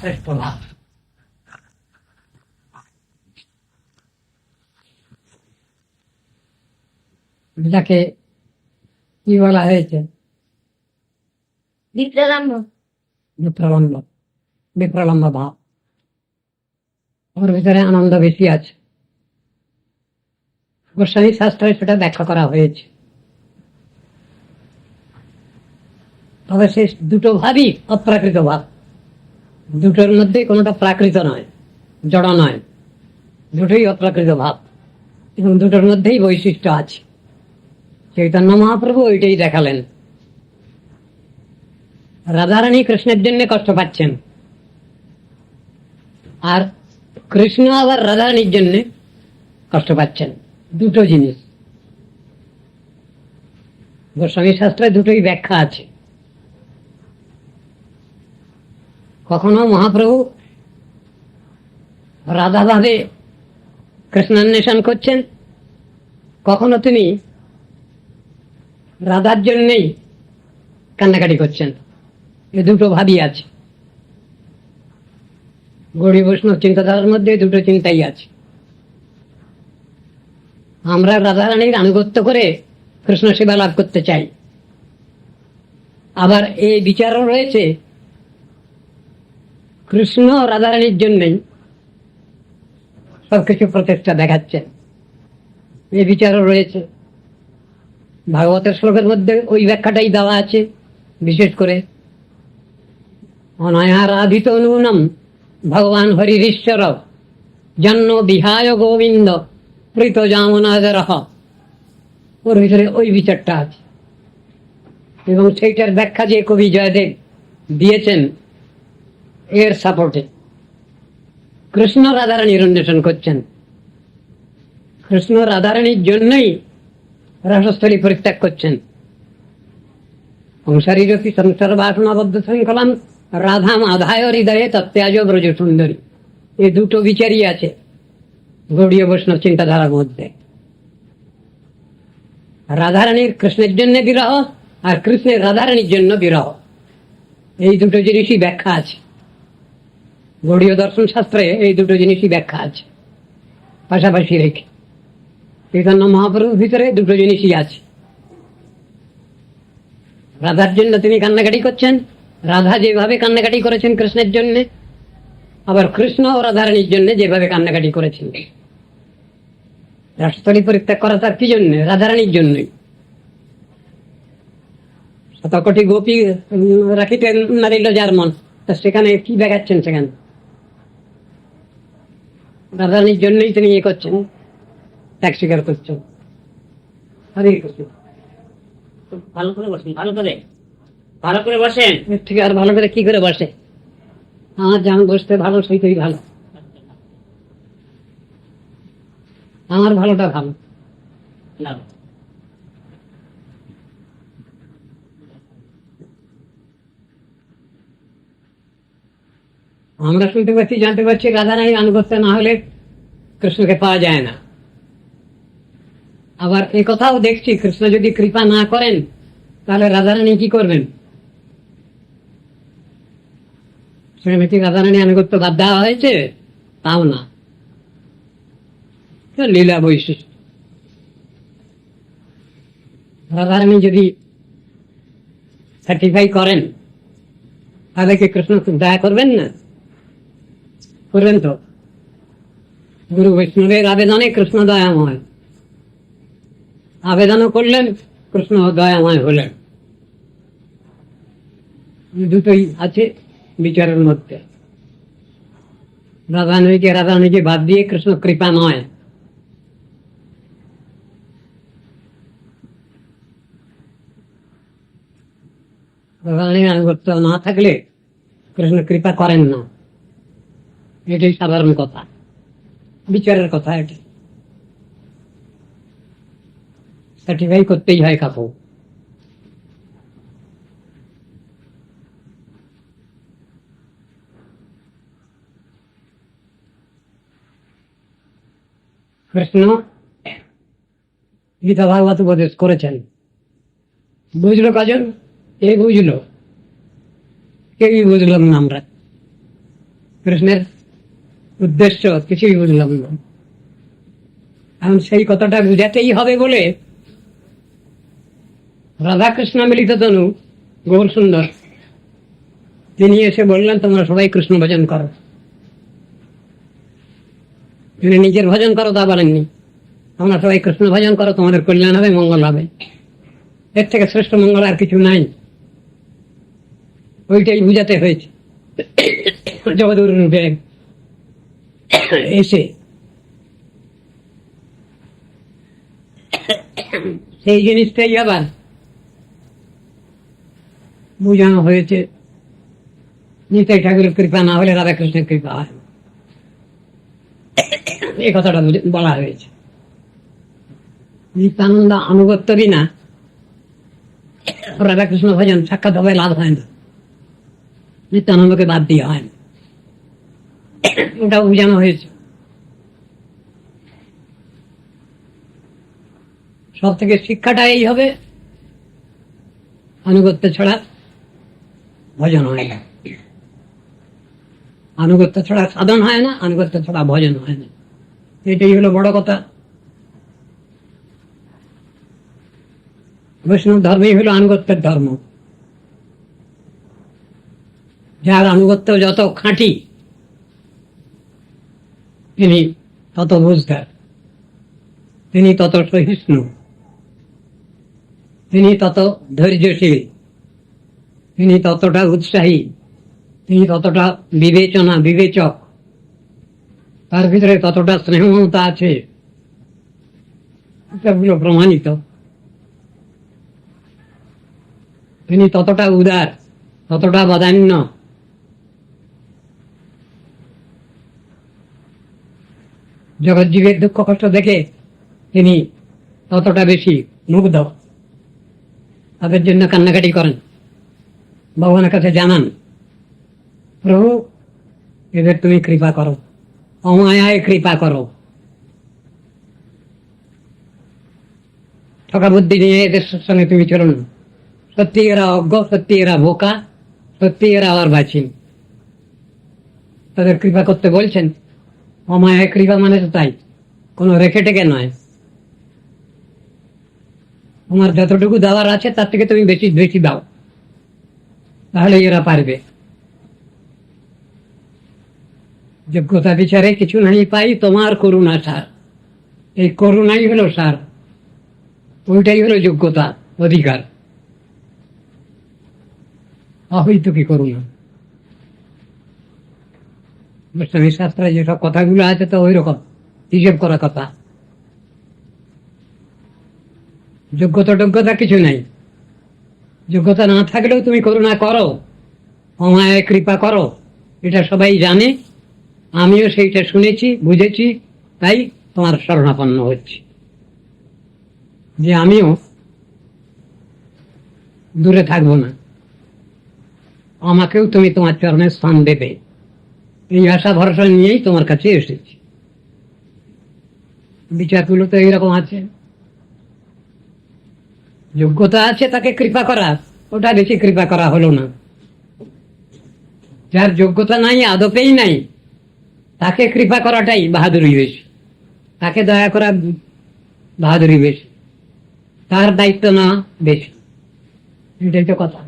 শ্রেষ্ঠ ভাব। যাকে কি বলা হয়েছে? বিপ্রলম্ব। বিপ্রলম্ব ভাব। ওর ভিতরে আনন্দ বেশি আছে। গোস্বামী শাস্ত্রে সেটা ব্যাখ্যা করা হয়েছে। তবে সে দুটো ভাবই অপ্রাকৃত ভাব। দুটোর মধ্যে কোনোটা প্রাকৃত নয়, জড় নয়, দুটোই অপ্রাকৃত ভাব এবং দুটোর মধ্যেই বৈশিষ্ট্য আছে। চৈতন্য মহাপ্রভু ওইটাই দেখালেন। রাধারানী কৃষ্ণের জন্য কষ্ট পাচ্ছেন, আর কৃষ্ণ আবার রাধারানীর জন্য কষ্ট পাচ্ছেন। দুটো জিনিস গোস্বামী শাস্ত্রে দুটোই ব্যাখ্যা আছে। কখনো মহাপ্রভু রাধা ভাবে কৃষ্ণান্বেষণ করছেন, কখনো তিনি রাধার জন্যই কান্নাকাটি করছেন। এ দুটো ভাবই আছে। গৌড়ীয় বৈষ্ণব চিন্তাধারার মধ্যে দুটো চিন্তাই আছে। আমরা রাধারানীর আনুগত্য করে কৃষ্ণ সেবা লাভ করতে চাই, আবার এই বিচারও রয়েছে কৃষ্ণ রাধারানীর জন্যই সবকিছু প্রচেষ্টা দেখাচ্ছেন। এই বিচারও রয়েছে। ভাগবতের শ্লোকের মধ্যে ওই ব্যাখ্যাটাই দেওয়া আছে। বিশেষ করে অনায়ারাধিত নূনম ভগবান হরিশ্বর জন্ম বিহায় গোবিন্দ প্রীত জামনাদর। ওর ভিতরে ওই বিচারটা আছে এবং সেইটার ব্যাখ্যা যে কবি জয়দেব দিয়েছেন এর সাপোর্টে। কৃষ্ণ রাধারানীর অন্বেষণ করছেন, কৃষ্ণ রাধারানীর জন্যই রসস্থলী পরিত্যাগ করছেন। সংসারীরপি সংসার বাসনাবদ্ধ শৃঙ্খলাম রাধাম আধায় হৃদয়ে তত্ত্যাজ ব্রজ সুন্দরী। এই দুটো বিচারই আছে গৌড়ীয় বৈষ্ণব চিন্তাধারার মধ্যে। রাধারানীর কৃষ্ণের জন্য বিরহ আর কৃষ্ণের রাধারানীর জন্য বিরহ, এই দুটো জিনিসই ব্যাখ্যা আছে। গৌড়ীয় দর্শন শাস্ত্রে এই দুটো জিনিসই ব্যাখ্যা আছে পাশাপাশি রেখে। চৈতন্য মহাপ্রভুর ভিতরে দুটো জিনিসই আছে। রাধার জন্য তিনি কান্নাকাটি করছেন, রাধা যেভাবে কান্নাকাটি করেছেন কৃষ্ণের জন্য, আবার কৃষ্ণ ও রাধারানীর জন্য যেভাবে কান্নাকাটি করেছেন। রাসস্থলী পরিত্যাগ করা তার কি জন্য? রাধারানীর জন্যই। শত কোটি গোপী রাখিতে নারিল যার মন, তা সেখানে কি দেখাচ্ছেন? সেখানে রাধারানীর জন্যই তিনি ইয়ে করছেন, ত্যাগ স্বীকার করছেন। হরে কৃষ্ণ। ভালো করে বসেন, ভালো করে, ভালো করে বসেন। ঠিক আর ভালো করে কি করে বসে? আমার যেমন বসতে ভালো, সেইটাই ভালো। আমার ভালোটা ভালো। আমরা শুনতে পাচ্ছি, জানতে পারছি রাধারানীর আনুগত্য না হলে কৃষ্ণকে পাওয়া যায় না। আবার এ কথাও দেখছি কৃষ্ণ যদি কৃপা না করেন তাহলে রাধারানী কি করবেন? শ্রীমতী রাধারানী আনুগত্য বাদ দেওয়া হয়েছে? তাও না, লীলা বৈশিষ্ট্য। রাধারানী যদি সার্টিফাই করেন তাহলে কি কৃষ্ণ দয়া করবেন না? করবেন তো। গুরু বৈষ্ণবের আবেদনে কৃষ্ণ দয়াময়, আবেদনও করলেন, কৃষ্ণ দয়াময় হলেন। দুটোই আছে বিচারের মধ্যে। রাধারানীকে বাদ দিয়ে কৃষ্ণ কৃপা নয়। রাধারানীর আনুগত্য না থাকলে কৃষ্ণ কৃপা করেন না, এটাই সাধারণ কথা, বিচারের কথা। এটি সার্টিফাই করতেই হয় কাকু। কৃষ্ণ গীতা ভাগবত উপদেশ করেছেন, বুঝলো কজন? এ বুঝলো, কেউই বুঝলাম না আমরা। কৃষ্ণের উদ্দেশ্য কিছুই বুঝলাম না। এখন সেই কথাটা বুঝাতেই হবে বলে রাধাকৃষ্ণ মিলিত তনু গৌর সুন্দর তিনি এসে বললেন, তোমরা সবাই কৃষ্ণ ভজন করো। তিনি নিজের ভজন করো তা বলেননি, তোমরা সবাই কৃষ্ণ ভজন করো, তোমাদের কল্যাণ হবে, মঙ্গল হবে। এর থেকে শ্রেষ্ঠ মঙ্গল আর কিছু নাই। ওইটাই বুঝাতে হয়েছে। জগদুর রূপে এসে সেই জিনিসটাই আবার বুঝানো হয়েছে। নিতাই ঠাকুরের কৃপা না হলে রাধাকৃষ্ণের কৃপা হয়, এই কথাটা বলা হয়েছে। নিত্যানন্দ আনুগত্য বিনা রাধাকৃষ্ণ ভজন সাক্ষাৎ হবে, লাভ হয় না। নিত্যানন্দকে বাদ দিয়ে হয় না, ওটাও বোঝানো হয়েছে। সব থেকে শিক্ষাটা এই হবে, আনুগত্য ছাড়া ভজন হয় না, আনুগত্য ছাড়া সাধন হয় না, আনুগত্য ছাড়া ভজন হয় না। এটাই হলো বড় কথা। বৈষ্ণব ধর্মই হলো আনুগত্যের ধর্ম। যার আনুগত্য যত খাঁটি তিনি তত বুঝদার, তিনি তত সহিষ্ণু, তিনি তত ধৈর্যশীল, তিনি ততটা উৎসাহী, তিনি ততটা বিবেচক, তার ভিতরে ততটা স্নেহমমতা আছে, এগুলো প্রমাণিত। তিনি ততটা উদার, ততটা বদান্য, জগৎজীবের দুঃখ কষ্ট দেখে তিনি ততটা বেশি মুগ্ধ, তাদের জন্য কান্নাকাটি করেন, ভগবানের কাছে জানান, প্রভু এদের তুমি কৃপা করো, অমায়ায় কৃপা করো, ঠকা বুদ্ধি নিয়ে এদের সঙ্গে তুমি চলো না, সত্যি এরা অজ্ঞ, সত্যি এরা বোকা, সত্যি এরা অর্বাচীন, তাদের কৃপা করতে বলছেন। অমায়ায় কৃপা মানে তো তাই, কোনো রেখে টেকে নয়। তোমার যতটুকু দেওয়ার আছে তার থেকে তুমি বেশি বেশি দাও, তাহলে এরা পারবে। যোগ্যতা বিচারে কিছু নাই পাই, তোমার করুণা সার। এই করুণাই হলো সার, ওইটাই হলো যোগ্যতা, অধিকার। অহৈতুকী করুণা। বৈষ্ণবী শাস্ত্রে যেসব কথাগুলো আছে তো ওই রকম হিসেব করা কথা। যোগ্যতা কিছু নাই, যোগ্যতা না থাকলেও তুমি করুণা করো, অমায় কৃপা করো, এটা সবাই জানে। আমিও সেইটা শুনেছি, বুঝেছি, তাই তোমার শরণাপন্ন হচ্ছি, যে আমিও দূরে থাকবো না, আমাকেও তুমি তোমার চরণে স্থান দেবে, এই আশা ভরসা নিয়েই তোমার কাছে এসেছি। বিচারগুলো তো এইরকম আছে। যোগ্যতা আছে তাকে কৃপা করা, ওটা বেশি কৃপা করা হলো না। যার যোগ্যতা নাই, আদপেই নাই, তাকে কৃপা করাটাই বাহাদুরি বেশি, তাকে দয়া করা বাহাদুরি বেশি, তার দায়িত্ব না বেশি, এটাই তো কথা।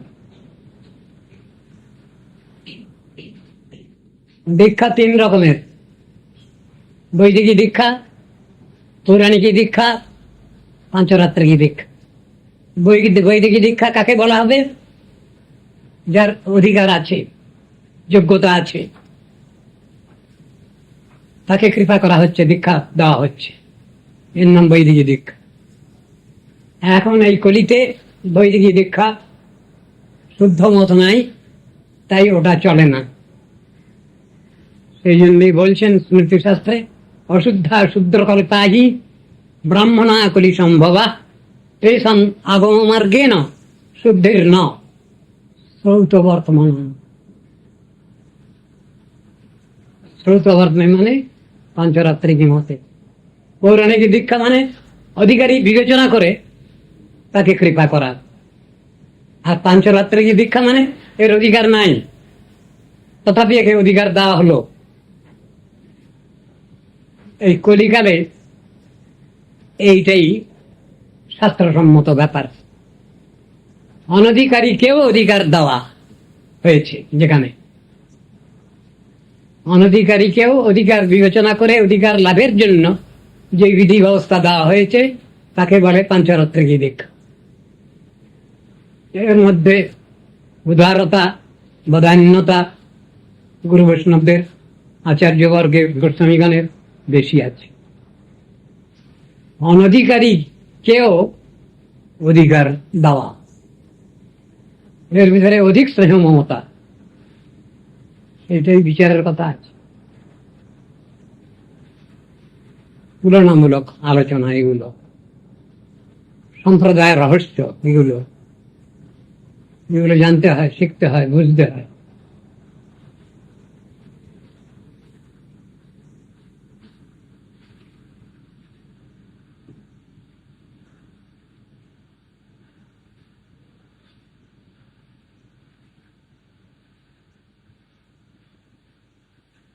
দীক্ষা তিন রকমের, বৈদিকী দীক্ষা, পৌরাণিকী দীক্ষা, পাঞ্চরাত্রিকী দীক্ষা। বৈদিকী দীক্ষা কাকে বলা হবে? যার অধিকার আছে, যোগ্যতা আছে, তাকে কৃপা করা হচ্ছে, দীক্ষা দেওয়া হচ্ছে, এর নাম বৈদিকী দীক্ষা। এখন এই কলিতে বৈদিকী দীক্ষা শুদ্ধ মত নাই, তাই ওটা চলে না। সেই জন্যই বলছেন স্মৃতিশাস্ত্রে, অশুদ্ধা শূদ্রকল্পাহি ব্রাহ্মণা কলি সম্ভবা তেষাং আগম মার্গেণ শুদ্ধির ন শ্রৌত বর্তমান। শ্রৌত বর্তমান মানে পাঞ্চরাত্রিকী মতে। পৌরাণিক দীক্ষা মানে অধিকারী বিবেচনা করে তাকে কৃপা করা, আর পাঞ্চরাত্রিকী দীক্ষা মানে এর অধিকার নাই, তথাপি একে অধিকার দেওয়া হলো। এই কলিকালে এইটাই শাস্ত্রসম্মত ব্যাপার। অনধিকারীকেও অধিকার দেওয়া হয়েছে, যেখানে অনধিকারীকেও অধিকার বিবেচনা করে অধিকার লাভের জন্য যে বিধি ব্যবস্থা দেওয়া হয়েছে তাকে বলে পাঞ্চরত্ন বিধিক। এর মধ্যে উদারতা, বদান্যতা গুরু বৈষ্ণবদের, আচার্যবর্গের, গোস্বামীগণের বেশি আছে। অনধিকারীকেও অধিকার দেওয়া, এর ভিতরে অধিক স্নেহ মমতা, এটাই বিচারের কথা আছে। তুলনামূলক আলোচনা এগুলো, সম্প্রদায়ের রহস্য এগুলো জানতে হয়, শিখতে হয়, বুঝতে হয়।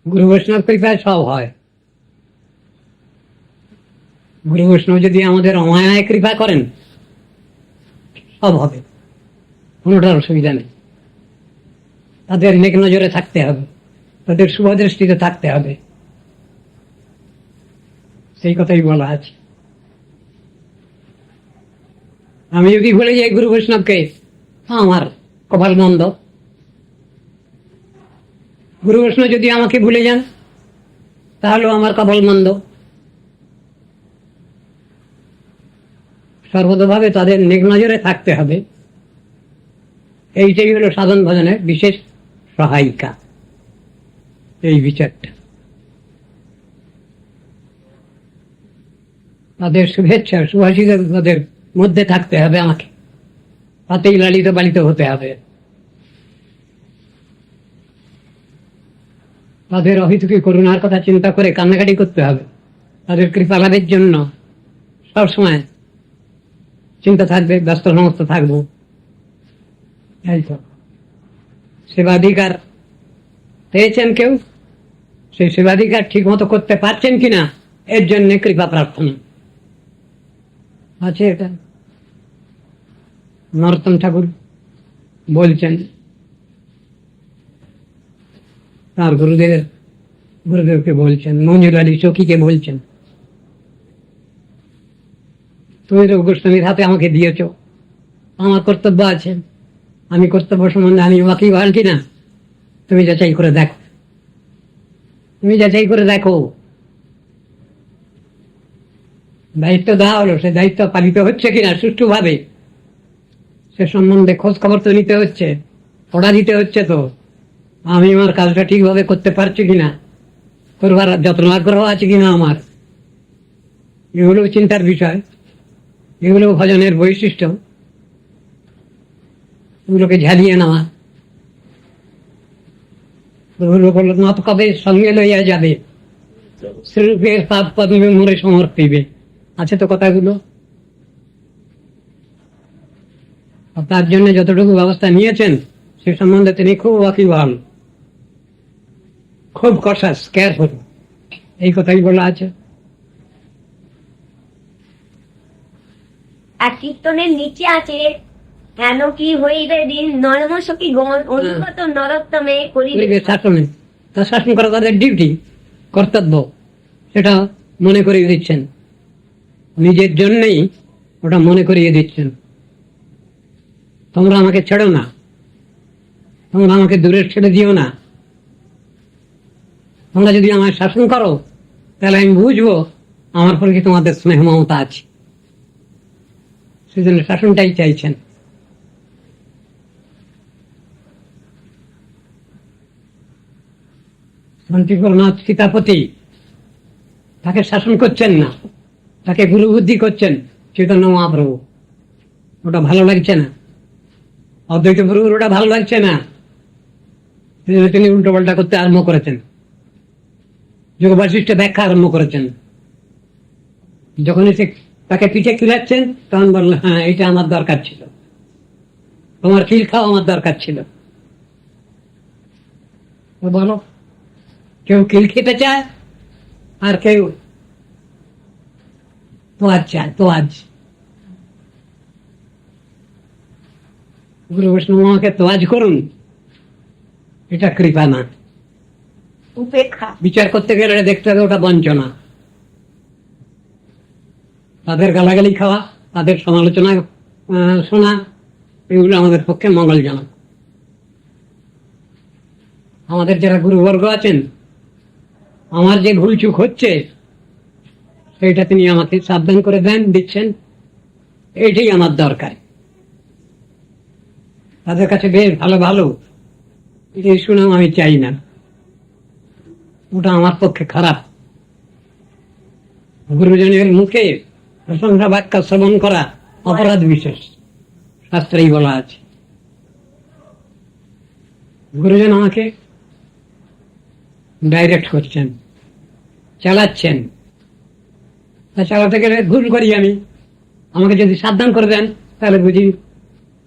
গুরু বৈষ্ণব কৃপায় সব হয়। গুরু বৈষ্ণব যদি আমাদের অমায়ায় কৃপা করেন, সব হবে, কোনোটার অসুবিধা নেই। তাদের নেক নজরে থাকতে হবে, তাদের শুভ দৃষ্টিতে থাকতে হবে, সেই কথাই বলা আছে। আমি যদি ভুলে যাই গুরু বৈষ্ণবকে, আমার কপাল মন্দ। গুরু বৈষ্ণব যদি আমাকে ভুলে যান, তাহলেও আমার কপাল মন্দ। সর্বতভাবে তাদের নেক নজরে থাকতে হবে, এইটাই হলো সাধন ভজনের বিশেষ সহায়িকা, এই বিচারটা। তাদের শুভেচ্ছা সুভাষিতের তাদের মধ্যে থাকতে হবে আমাকে, তাতেই লালিত পালিত হতে হবে। তাদের অহিতুকি করুণার কথা চিন্তা করে কান্নাকাটি করতে হবে, তাদের কৃপা লাভের জন্য সবসময় চিন্তা থাকবে, ব্যস্ত সমস্ত থাকবো। এই তো সেবাধিকার পেয়েছেন কেউ, সেই সেবাধিকার ঠিক মতো করতে পারছেন কিনা, এর জন্য কৃপা প্রার্থনা আছে। এটা নরোত্তম ঠাকুর বলছেন, তার গুরুদেবকে বলছেন, মঞ্জুর আলী চৌকিকে বলছেন, তুমি তো গোস্বামীর হাতে আমাকে দিয়েছ, আমার কর্তব্য আছে, আমি কর্তব্য সম্বন্ধে আমি ওয়াকিবহাল কিনা তুমি যাচাই করে দেখো, তুমি যাচাই করে দেখো। দায়িত্ব দেওয়া হলো, সে দায়িত্ব পালিত হচ্ছে কিনা সুষ্ঠুভাবে, সে সম্বন্ধে খোঁজ খবর তো নিতে হচ্ছে, পড়া দিতে হচ্ছে। তো আমি আমার কাজটা ঠিকভাবে করতে পারছি কিনা, করবার যত্ন আগ্রহ আছে কিনা আমার, এগুলো চিন্তার বিষয়, এগুলো ভজনের বৈশিষ্ট্য। এগুলোকে ঝালিয়ে নেওয়া, মত কবে সঙ্গে লইয়া যাবে, শ্রীরূপের পাপ পদ্মে মোরে সমর্পিবে, আছে তো কথাগুলো। তার জন্য যতটুকু ব্যবস্থা নিয়েছেন সে সম্বন্ধে তিনি খুব ওয়াকিবহাল, খুব কশাস, কেয়ারফুল, এই কথাই বলা আছে। আর কীর্তনের নিচে আছে, হেন কি হইবে দিন নরমসকি গণ অনুগত নরোত্তমে করিবে শাসনে, তা শাসন করা তাদের ডিউটি, কর্তব্য, সেটা মনে করিয়ে দিচ্ছেন, নিজের জন্যই ওটা মনে করিয়ে দিচ্ছেন। তোমরা আমাকে ছেড়ো না, তোমরা আমাকে দূরে ছেড়ে দিও না, তোমরা যদি আমায় শাসন করো তাহলে আমি বুঝবো আমার প্রতি তোমাদের স্নেহ মমতা আছে, সেজন্য শাসনটাই চাইছেন। শান্তিপুরনাথ সীতাপতি তাকে শাসন করছেন না, তাকে গুরু বুদ্ধি করছেন চৈতন্য মহাপ্রভু। ওটা ভালো লাগছে না, অদ্বৈত প্রভুর ওটা ভালো লাগছে না, তিনি উল্টো পাল্টা করতে আরম্ভ করেছেন, যোগ বৈশিষ্ট্য ব্যাখ্যা আরম্ভ করেছেন। যখন এসে তাকে পিঠে কিলাচ্ছেন তখন বললেন, হ্যাঁ এটা আমার দরকার ছিল, তোমার কিল খাওয়া আমার দরকার ছিল। তো বলো, কেউ কিল খেতে চায় আর কেউ তোয়াজ চায়, তোয়াজ। গুরু বৈষ্ণব আমাকে তোয়াজ করুন, এটা কৃপা না। উপেক্ষা। বিচার করতে গেলে দেখতে হবে ওটা বঞ্চনা। তাদের গালাগালি খাওয়া, তাদের সমালোচনা শোনা, এগুলো আমাদের পক্ষে মঙ্গলজনক। আমাদের যারা গুরুবর্গ আছেন, আমার যে ভুলচুক হচ্ছে সেইটা তিনি আমাকে সাবধান করে দেন, দিচ্ছেন, এইটাই আমার দরকার। তাদের কাছে বেশ ভালো ভালো এই শুনেও আমি চাই না, ওটা আমার পক্ষে খারাপ। গুরুজনের মুখে প্রশংসা বাক্য শ্রবণ করা অপরাধ বিশেষ, শাস্ত্রেই বলা আছে। গুরুজন আমাকে ডাইরেক্ট করছেন, চালাচ্ছেন। তা চালাতে গেলে ভুল করি আমি, আমাকে যদি সাবধান করে দেন তাহলে বুঝি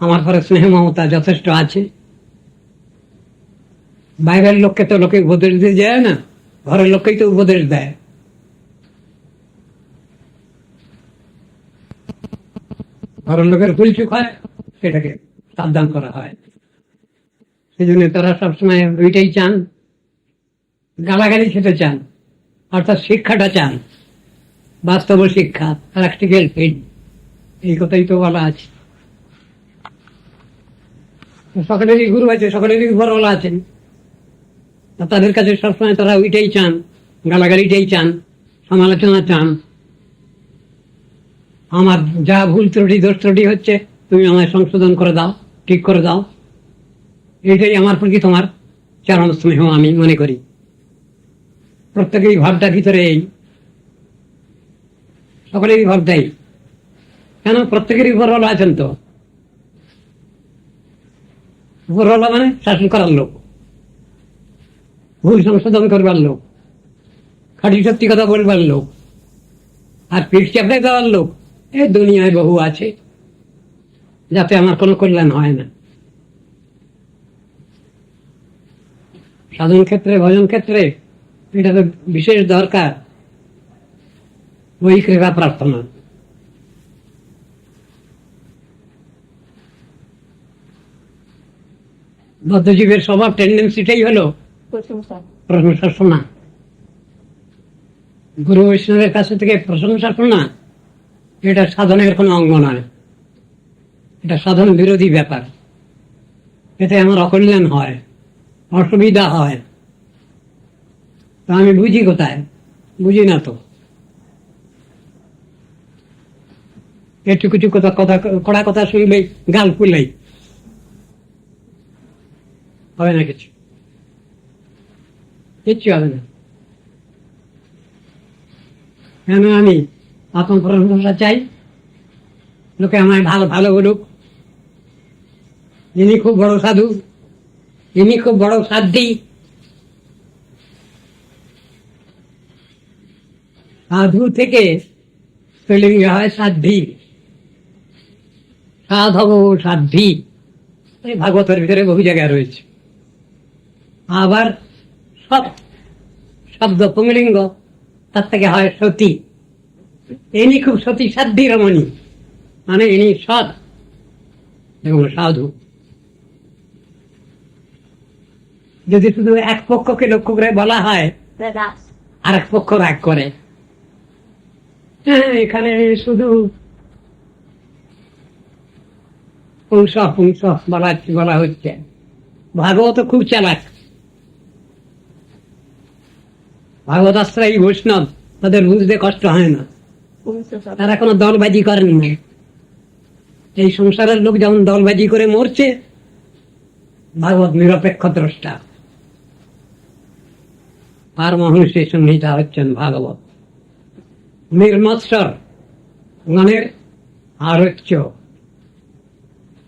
আমার পরে স্নেহ মমতা যথেষ্ট আছে। বাইরের লোককে তো লোকে উপদেশ দিয়ে যায় না, ঘরের লোককেই তো উপদেশ দেয়। ঘরের লোকের ভুলচুক হয়, সেটাকে সাবধান করা হয়। সেই জন্য তারা সবসময় ওইটাই চান, গালাগালি খেতে চান, অর্থাৎ শিক্ষাটা চান, বাস্তব শিক্ষা, প্র্যাকটিক্যাল ফিল্ড, এই কথাই তো বলা আছে। সকলেরই গুরু আছে, সকলেরই উপরওয়ালা আছেন, তাদের কাছে সবসময় তারা ওইটাই চান, গালাগালিটাই চান, সমালোচনা চান। আমার যা ভুল ত্রুটি দোষ ত্রুটি হচ্ছে তুমি আমায় সংশোধন করে দাও, ঠিক করে দাও, এইটাই আমার প্রতি তোমার চরম স্নেহ আমি মনে করি। প্রত্যেকেই ভাবটা ভিতরে এই, সকলেরই ভাব দেয়। কেন? প্রত্যেকেরই উপরওয়ালা আছেন তো। উপরওয়ালা মানে শাসন করার লোক, ভুল সংশোধন করবার লোক, খাঁটি সত্যি কথা বলবার লোক, আর পিঠ চাপড়ে দেওয়ার লোক এই দুনিয়ায় বহু আছে, যাতে আমার কোনো কল্যাণ হয় না। সাধন ক্ষেত্রে, ভজন ক্ষেত্রে এটা তো বিশেষ দরকার, ওই কৃপা প্রার্থনা। বদ্ধজীবের স্বভাব টেন্ডেন্সিটাই হলো প্রশংসা শোনা। গুরু বৈষ্ণবের কাছে থেকে প্রশংসা শোনা এটা সাধনের কোনো অঙ্গ নয়, এটা সাধন বিরোধী ব্যাপার। এতে আমার অকল্যাণ হয়, অসুবিধা হয়। তা আমি বুঝি কোথায়? বুঝি না তো। একটু কিছু কথা কথা কড়া কথা শুনলেই গাল ফুলেই হবে না, কিছু কিচ্ছু হবে না। কেন? আমি আত্মপ্রশংসা চাই, লোকে আমায় ভালো ভালো বলুক, ইনি খুব বড় সাধু, ইনি খুব বড় সাধ্যি। সাধু থেকে স্ত্রীলিঙ্গ হয় সাধ্যি, সাধব সাধ্যি, এই ভাগবতের ভিতরে বহু জায়গায় রয়েছে। আবার সব শব্দ পুংলিঙ্গ, তার থেকে হয় সতী। ইনি খুব সতী সাধ্যি রমণী, মানে ইনি সৎ এবং সাধু। যদি শুধু এক পক্ষকে লক্ষ্য করে বলা হয়, আর এক পক্ষ রাগ করে, এখানে শুধু পুংস পুংস বলা হচ্ছে। ভাগবত খুব চালাক, ভাগবত আশ্রয়ী বৈষ্ণব, তাদের বুঝতে কষ্ট হয় না, তারা কোনো দলবাজি করেন না। এই সংসারের লোক যেমন দলবাজি করে মরছে, ভাগবত নিরপেক্ষ দ্রষ্টা। আর মহর্ষি সংহিতা হচ্ছেন ভাগবত, নির্মৎসর গণের আরোচ্য।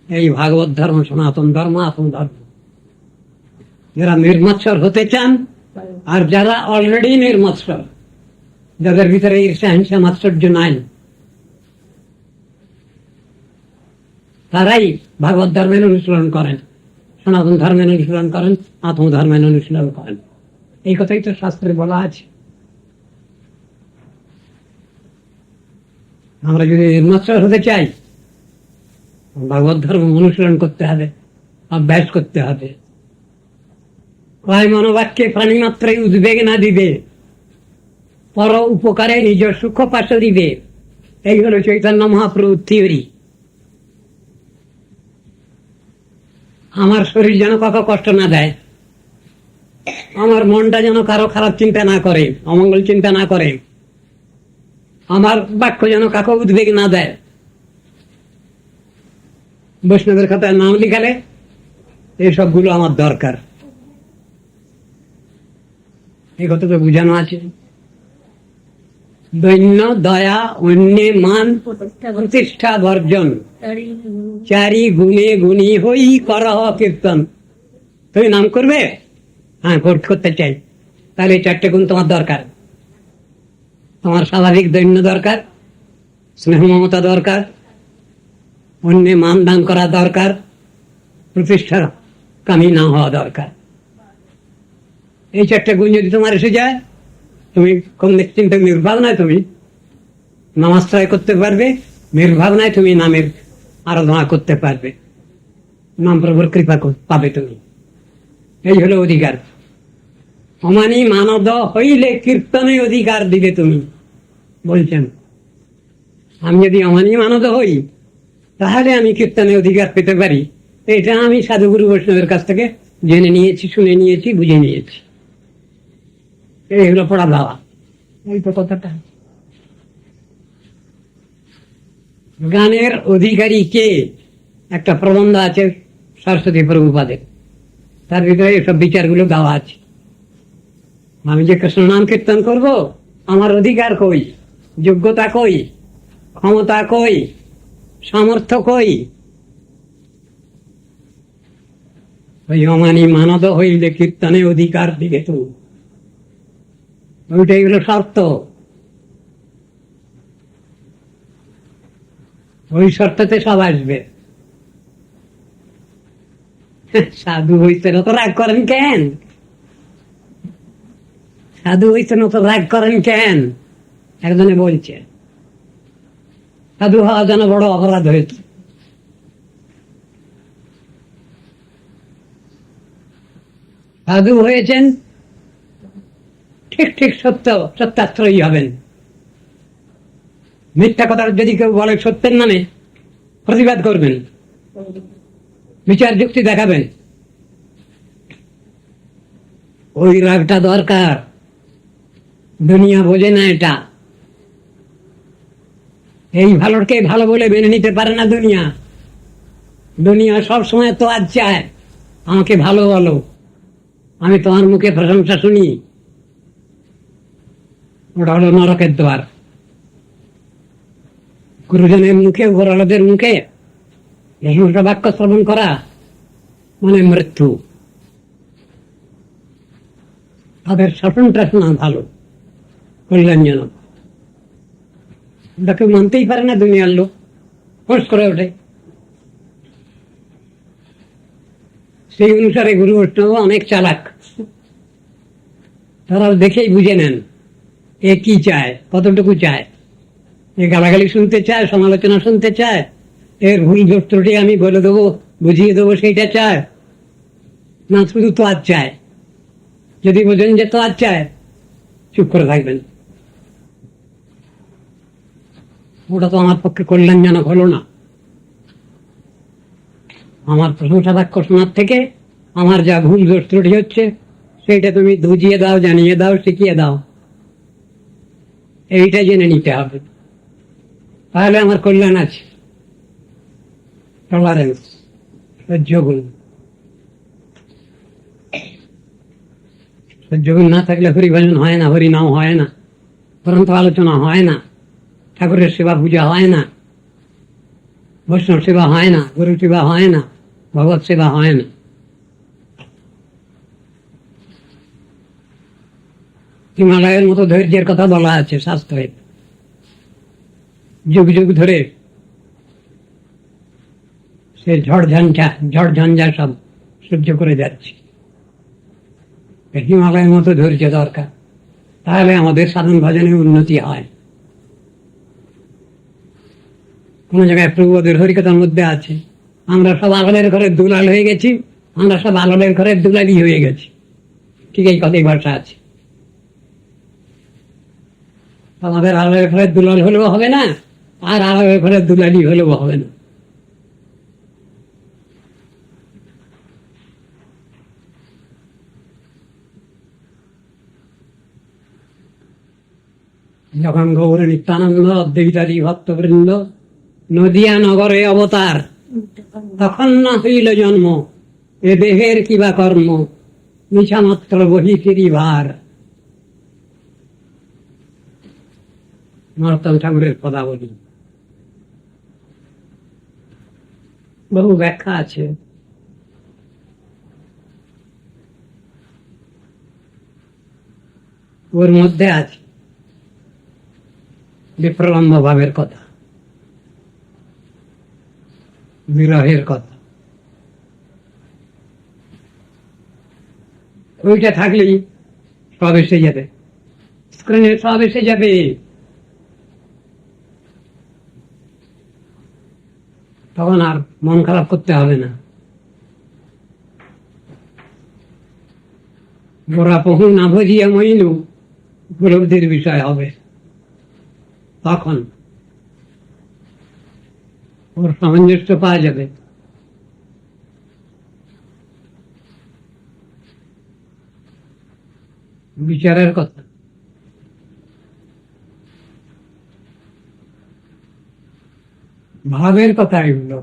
এই ভাগবত ধর্ম সনাতন ধর্ম, আসন ধর্ম। যারা নির্মৎসর হতে চান আর যারা অলরেডি নির্মৎসর, যাদের ভিতরে ঈর্ষা হিংসা মাৎসর্য নাই, তারাই ভাগবত ধর্মের অনুসরণ করেন। সনাতন ধর্মের অনুশীলন করেন, আত্ম ধর্মের অনুশীলন করেন। এই কথাই তো শাস্ত্রে বলা আছে। আমরা যদি নির্মৎসর হতে চাই, ভগবত ধর্ম অনুশীলন করতে হবে, অভ্যাস করতে হবে। কয় মনোবাক্যে প্রাণী মাত্রায় উদ্বেগ না দিবে, পর উপকারে নিজ সুখ পাশরিবে। এই হলো চৈতন্য মহাপ্রভুর থিওরি। আমার শরীর যেন কাউকে কষ্ট না দেয়, আমার মনটা যেন কারো খারাপ চিন্তা না করে, অমঙ্গল চিন্তা না করে, আমার বাক্য যেন কাউকে উদ্বেগ না দেয়। বৈষ্ণবের খাতায় নাম লিখালে এইসবগুলো আমার দরকার। এই কথা তো বুঝানো আছে। দৈন্য দয়া অন্যে মান প্রতিষ্ঠা বর্জন, চারি গুণে গুণী হই করহ কীর্তন। তুমি নাম করবে? হ্যাঁ, করতে চাই। তাহলে এই 4টে গুণ তোমার দরকার। তোমার স্বাভাবিক দৈন্য দরকার, স্নেহ মমতা দরকার, অন্যে মান দান করা দরকার, প্রতিষ্ঠা কামী না হওয়া দরকার। এই 4টে গুণ যদি তোমার এসে যায়, তুমি কোন নিশ্চিন্তে নির্ভাবনায় তুমি নামাশ্রয় করতে পারবে, নির্ভাবনায় তুমি নামের আরাধনা করতে পারবে, নাম প্রভুর কৃপা পাবে তুমি। এই হলো অধিকার। অমানি মানদ হইলে কীর্তনে অধিকার দিবে তুমি, বলছেন। আমি যদি অমানি মানদ হই, তাহলে আমি কীর্তনে অধিকার পেতে পারি। এটা আমি সাধুগুরু বৈষ্ণবের কাছ থেকে জেনে নিয়েছি, শুনে নিয়েছি, বুঝে নিয়েছি। এই হলো পড়া দেওয়া। এই তো কথাটা। গানের অধিকারী কে? একটা প্রবন্ধ আছে সরস্বতী প্রভুপাদের, তার ভিতরে এসব বিচারগুলো দেওয়া আছে। আমি যে কৃষ্ণ নাম কীর্তন করব, আমার অধিকার কই, যোগ্যতা কই, ক্ষমতা কই, সামর্থ্য কই? ওই অমানি মানদ হইলে কীর্তনে অধিকার দিকে তো, ওইটাই হলো শর্ত। ওই শর্ততে সব আসবে। সাধু হইতে তো রাগ করেন কেন? সাধু হইতে তো রাগ করেন কেন? একজনে বলছে সাধু হওয়া যেন বড় অপরাধ হয়েছে। সাধু হয়েছেন, ঠিক ঠিক সত্যাশ্রয়ী হবেন। মিথ্যা কথা যদি কেউ বলে সত্যের নামে, প্রতিবাদ করবেন, বিচার যুক্তি দেখাবেন। ওই রাগটা দরকার। দুনিয়া বোঝে না এটা। এই ভালোকে ভালো বলে মেনে নিতে পারে না দুনিয়া। দুনিয়া সবসময় তো আজ চায় আমাকে ভালো বলো, আমি তোমার মুখে প্রশংসা শুনি। ওটা হলো নরকের দ্বার। গুরুজনের মুখে, বড়দের মুখে এই উল্টো বাক্য শ্রবণ করা মানে মৃত্যু। তাদের শাসনটা শোনা ভালো, কল্যাণজনক। ওটাকে মানতেই পারে না দুনিয়ার লোক, ফোর্স করে ওঠে। সেই অনুসারে গুরু বৈষ্ণব অনেক চালাক। তারা দেখেই বুঝে নেন এ কি চায়, কতটুকু চায়। এ গালাগালি শুনতে চায়, সমালোচনা শুনতে চায়, এর ভুল ত্রুটি আমি বলে দেবো, বুঝিয়ে দেবো, সেইটা চায় না, শুধু তো আজ চায়। যদি বোঝেন যে তো আজ চায়, চুপ করে থাকবেন। ওটা তো আমার পক্ষে কল্যাণজনক হলো না। আমার প্রশংসা বাক্য শোনার থেকে আমার যা ভুল ত্রুটি হচ্ছে সেইটা তুমি বুঝিয়ে দাও, জানিয়ে দাও, শিখিয়ে দাও। এইটা জেনে নিতে হবে, তাহলে আমার কল্যাণ আছে। টলারেন্স, সহ্যগুণ। সহ্যগুণ না থাকলে হরিভজন হয় না, হরিনাম হয় না, গ্রন্থ আলোচনা হয় না, ঠাকুরের সেবা পূজা হয় না, বৈষ্ণব সেবা হয় না, গুরু সেবা হয় না, ভগবত সেবা হয় না। হিমালয়ের মতো ধৈর্যের কথা বলা আছে শাস্ত্রে। যুগ যুগ ধরে সে ঝড় ঝঞ্ঝা সব সহ্য করে যাচ্ছি। হিমালয়ের মতো ধৈর্য দরকার, তাহলে আমাদের সাধন ভজনে উন্নতি হয়। কোন জায়গায় প্রভুদের হরিকথার মধ্যে আছে, আমরা সব আলোলের ঘরের দুলাল হয়ে গেছি, আমরা সব আলোলের ঘরের দুলালি হয়ে গেছি। ঠিক এই কথাই ভাষা আছে। আমাদের আলোলের ঘরের দুলাল হলেও হবে না, আর আলোলের ঘরের দুলালি হলেও হবে না। যখন গৌর নিত্যানন্দ অদ্বৈতাদি ভক্তবৃন্দ নদিয়া নগরে অবতার, তখন না হইল জন্ম এ দেহের কিবা কর্ম, মিছামাত্র বহি ফিরি ভার। নরোত্তম ঠাকুরের পদাবলী। বহু ব্যাখ্যা আছে। ওর মধ্যে আছে বিপ্রলম্ব ভাবের কথা, বিরহের কথা। ওইটা থাকলেই সব এসে যাবে, স্ক্রিনে সব এসে যাবে। তখন আর মন খারাপ করতে হবে না। গোরা পহু না ভজিয়া মইনু উপলব্ধির বিষয় হবে। তখন ওর সামঞ্জস্য পাওয়া যাবে। বিচারের কথা, ভাবের কথা এগুলো,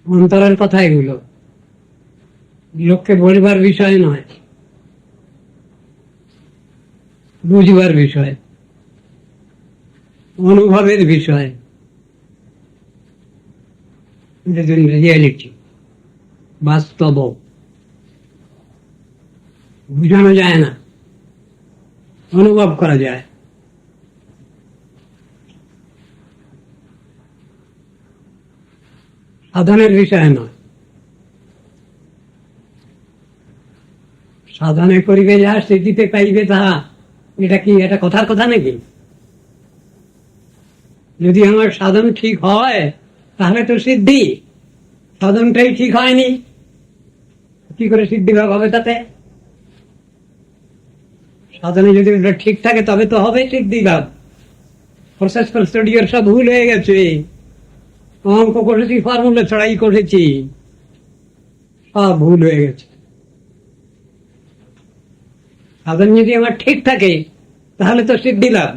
অন্তরের কথা এগুলো, লোককে বলিবার বিষয় নয়, বুঝবার বিষয়, অনুভবের বিষয়, রিয়ালিটি, বাস্তব। বুঝানো যায় না, অনুভব করা যায়। সাধনের বিষয় নয়। সাধনে করিবে যা স্মৃতিতে পাইবে তাহা, এটা কি এটা কথার কথা নাকি? যদি আমার সাধন ঠিক হয় তাহলে তো সিদ্ধি। সাধনটাই ঠিক হয়নি, কি করে সিদ্ধি ভাব হবে? তাতে সাধনে যদি ওটা ঠিক থাকে তবে তো হবে সিদ্ধি ভাব। প্রসেস প্রসিডিওর সব ভুল হয়ে গেছে। অঙ্ক করেছি, ফর্মুলা ছড়াই করেছি, সব ভুল হয়ে গেছে। সাধন যদি আমার ঠিক থাকে তাহলে তো সিদ্ধি লাভ।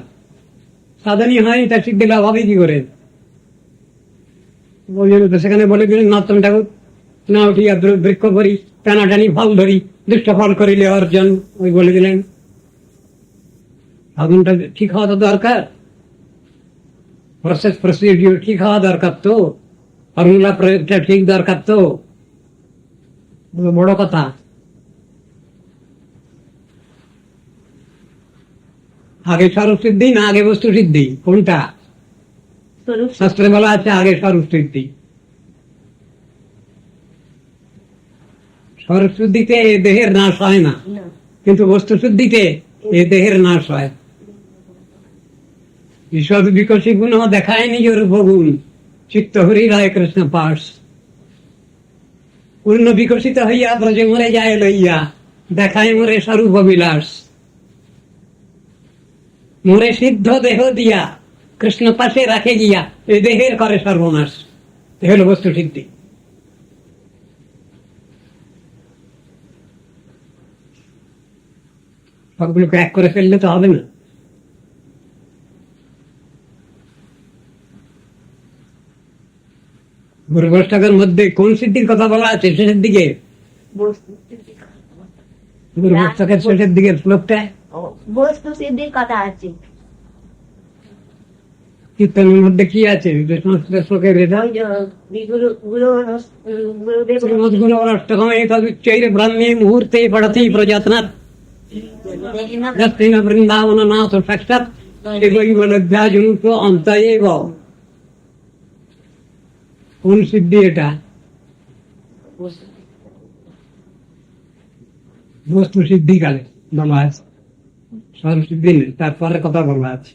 সাধনই হয়নি, তার সিদ্ধি লাভ হবে কি করে? ওই জন্য তো সেখানে বলে দিলেন নরোত্তম ঠাকুর, না উঠিয়া বৃক্ষ করি, টানাটানি ফল ধরি, দুষ্ট ফল করিলে অর্জন। ওই বলে দিলেন সাধনটা ঠিক হওয়া তো দরকার, প্রসেস প্রসিডিওর ঠিক হওয়া দরকার, তো ফর্মুলা প্রয়োগটা ঠিক দরকার। তো বড় কথা। আগে স্বরূপ সিদ্ধি না আগে বস্তু সিদ্ধি, কোনটা? শাস্ত্রে বলা আছে আগে স্বরূপ সিদ্ধি। স্বরূপ শুদ্ধিতে এ দেহের নাশ হয় না, কিন্তু বস্তু শুদ্ধিতে এ দেহের নাশ হয়। ঈশ্বর বিকশী গুণ দেখায় নিজের উপগুণ, চিত্ত হরি রায় কৃষ্ণ পাশ। পূর্ণ বিকশিত হইয়া ব্রজে মরে যায় লইয়া, দেখায় মোরে স্বরূপ বিলাস। মোরে সিদ্ধ দেহ দিয়া কৃষ্ণ পাশে রাখে গিয়া, এ দেহের করে সর্বনাশ। এ হল বস্তু সিদ্ধি। সবগুলোকে এক করে ফেললে তো হবে না। গুরুবৈষ্ণবের মধ্যে কোন সিদ্ধির কথা বলা আছে শেষের দিকে? গুরুবৈষ্ণবের শেষের দিকের শ্লোকটা বস্তু সিদ্ধির কথা আছে। কীর্তনের মধ্যে কি আছে? সংস্কৃত শ্লোকের রেজাল্ট ব্রাহ্মী মুহূর্তে পড়তি প্রযত্নাৎ বৃন্দাবন নাথ সাক্ষাৎ অন্তএব। কোন সিদ্ধি এটা? বস্তু সিদ্ধিকালে বলা আছে, সর্বসিদ্ধি নেই, তারপরে কথা বলা আছে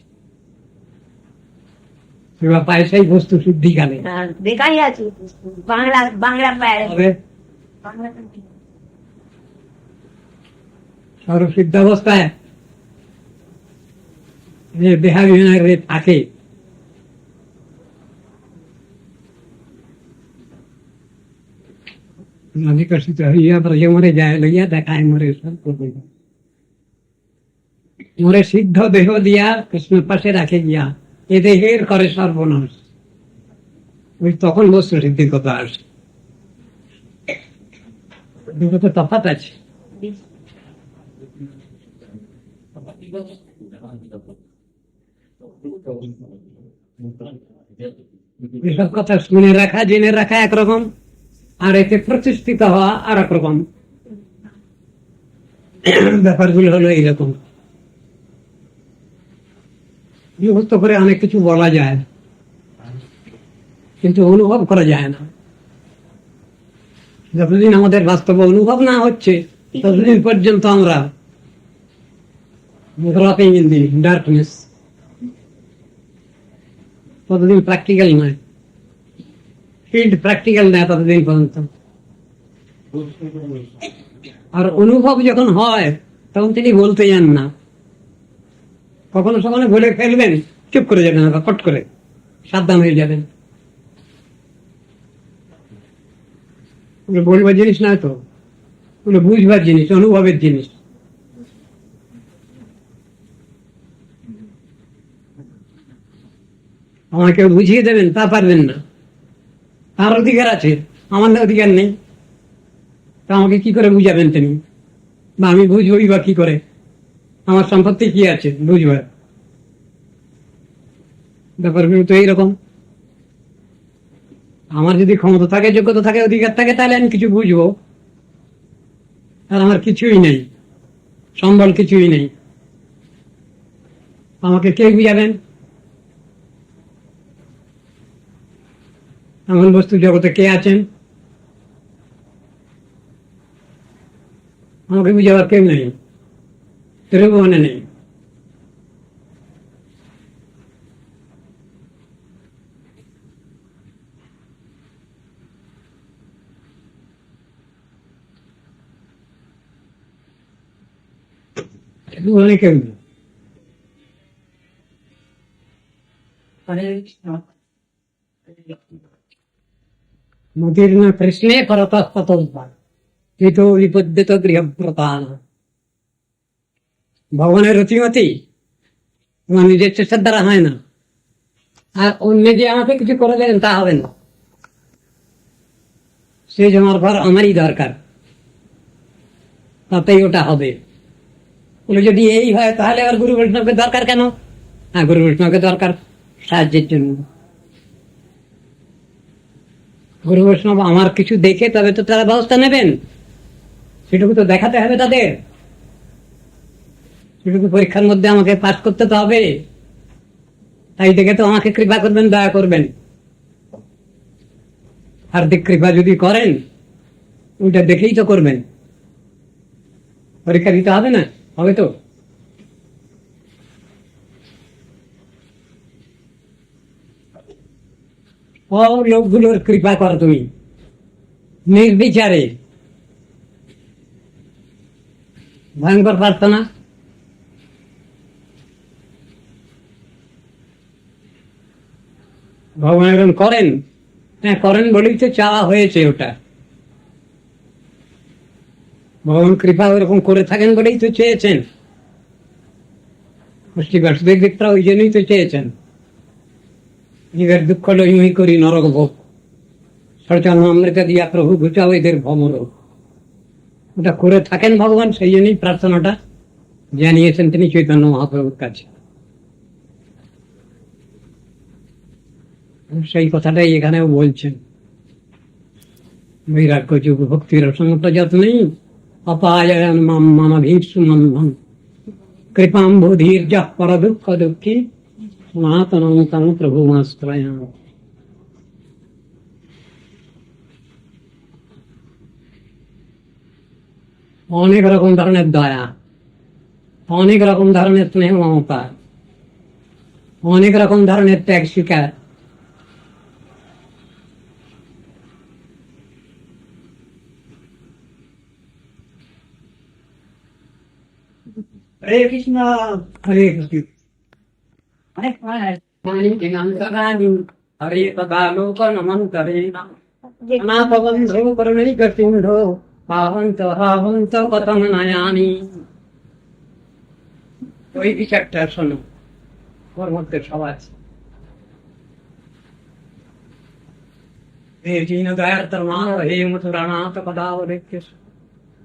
সেবা পায় সেই বস্তু সিদ্ধিকালে। আর দেখাই আছে বাংলা বাংলা পায় তবে সর্বসিদ্ধ অবস্থায় যে দেহাভিমানে থাকে বিকশিত হইয়া প্রজে মরে যায় লইয়া দেখায় মরে সব করবে। মরে সিদ্ধ দেহ দিয়া কৃষ্ণ পাশে রাখে গিয়া এ দেহের করে সর্বনাশ, ওই তখন বস্তু সিদ্ধির কথা আসে। দুটো তো তফাৎ আছে। এসব কথা শুনে রাখা জেনে রাখা একরকম, আর এতে প্রতিষ্ঠিত হওয়া আর এক রকম। ব্যাপারগুলো হলো এইরকম। মুখস্থ করে অনেক কিছু বলা যায় কিন্তু অনুভব করা যায় না। যতদিন আমাদের বাস্তব অনুভব না হচ্ছে ততদিন পর্যন্ত আমরা গ্রোপিং ইন দি ডার্কনেস, ততদিন প্র্যাকটিক্যাল নয়, ফিল্ড প্র্যাকটিক্যাল নয় ততদিন পর্যন্ত। আর অনুভব যখন হয় তখন তিনি বলতে যান না, কখনো সখনো বলে ফেলবেন, চুপ করে যাবেন, কট করে সাবধান হয়ে যাবেন। বলবার জিনিস নয় তো, ওগুলো বুঝবার জিনিস, অনুভবের জিনিস। আমাকে বুঝিয়ে দেবেন তা পারবেন না, তার অধিকার আছে, আমার অধিকার নেই। তা আমাকে কি করে বুঝাবেন তিনি, বা আমি বুঝবই বা কি করে? আমার সম্পত্তি কি আছে বুঝবার? ব্যাপারগুলো তো এইরকম। আমার যদি ক্ষমতা থাকে, যোগ্যতা থাকে, অধিকার থাকে, তাহলে আমি কিছু বুঝবো। আর আমার কিছুই নেই, সম্বল কিছুই নেই, আমাকে কে বুঝাবেন? এমন বস্তু জগতে কে আছেন? আমাকে বুঝাবার কেউ নেই, ত্রিভুবনে নেই। ত্রিভুবনে কেউ নেই। মতির্ন কৃষ্ণে করতঃপতোদ্ধার হিতো বিপদ্যত গৃহব্রতান। ভগবানের রতিমতি তোমার নিজের চেষ্টার দ্বারা হয় না, আর অন্য যে আমাকে কিছু করে দেবেন তা হবে না। সে জমার ঘর আমারই দরকার, তাতেই ওটা হবে। বলে যদি এই হয় তাহলে আর গুরু বৈষ্ণবকে দরকার কেন? হ্যাঁ, গুরু বৈষ্ণবকে দরকার সাহায্যের জন্য। গুরু বৈষ্ণব আমার কিছু দেখে তবে তো তারা ব্যবস্থা নেবেন, সেটুকু তো দেখাতে হবে তাদের, সেটুকু পরীক্ষার মধ্যে আমাকে পাস করতে তো হবে। তাই দেখে তো আমাকে কৃপা করবেন, দয়া করবেন। হার্দিক কৃপা যদি করেন ওইটা দেখেই তো করবেন, পরীক্ষা দিতে হবে না? হবে তো। লোকগুলোর কৃপা করো তুমি নির্বিচারে। ভয়ঙ্কর প্রার্থনা। ভগবান এরকম করেন, হ্যাঁ করেন বলেই তো চাওয়া হয়েছে ওটা। ভগবান কৃপা ওরকম করে থাকেন বলেই তো চেয়েছেন। বাসুদেব দেবতা ওই জন্যই তো চেয়েছেন, এদের দুঃখ লই করি নরক ভোগ, সচল অমৃত দিয়া প্রভু ঘুচাও এদের ভমর। ওটা করে থাকেন ভগবান, সেই জন্যই প্রার্থনাটা জানিয়েছেন তিনি চৈতন্য মহাপ্রভুর কাছে। সেই কথাটাই এখানেও বলছেন। বৈরাগ্য যুগ ভক্তির সঙ্গত যত নেই অপায় মামা ভীর সুমন্ধন কৃপাম্বুধীর যা পর দুঃখ দুঃখী সনাতনং তং প্রভুমাশ্রয়াম। অনেক রকম ধরনের দয়া, অনেক রকম ধরনের স্নেহ মমতা, অনেক রকম ধরনের ত্যাগ স্বীকার। হরে কৃষ্ণ। হরে কৃষ্ণ। হরে সদা লোক নমন্তরে নাপবন্ধু করুণিক সিন্ধু পাহন্ত হাহন্ত কথম নয়ামি। ওই বিচারটা শোনো, ওর মধ্যে সব আছে। হে দীন দয়ার্তর মা হে মথুরানাথ পদাবরে কৃষ্ণ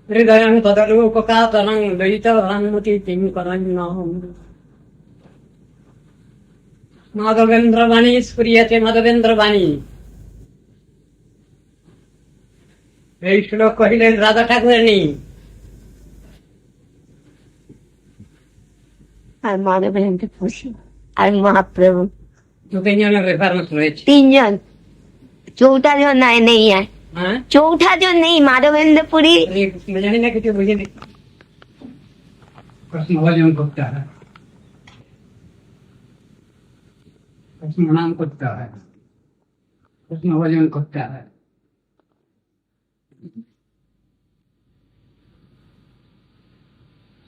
হৃদয়ং তদলোককাতরং দ্বৈতভানুমতি কিঙ্করণ্যহম। মাধবেন্দ্র বাণী স্ফুরিয়াতে মাধবেন্দ্র বাণী। এই শ্লোক কহিলেন রাধা ঠাকুরানী। আর মাধবেন্দ্র খুশি আর মহাপ্রভু, দু তিনজনের রেফারেন্স রয়েছে। তিনজন। চৌঠা জন নেই আর, হ্যাঁ, চৌঠা জন নেই মাধবেন্দ্র পুরী। আমি জানি না, কিছু বুঝিনি। প্রশ্ন ভজন করতে হয়, প্রশ্ন নাম করতে হয়, প্রশ্ন ভজন করতে হয়।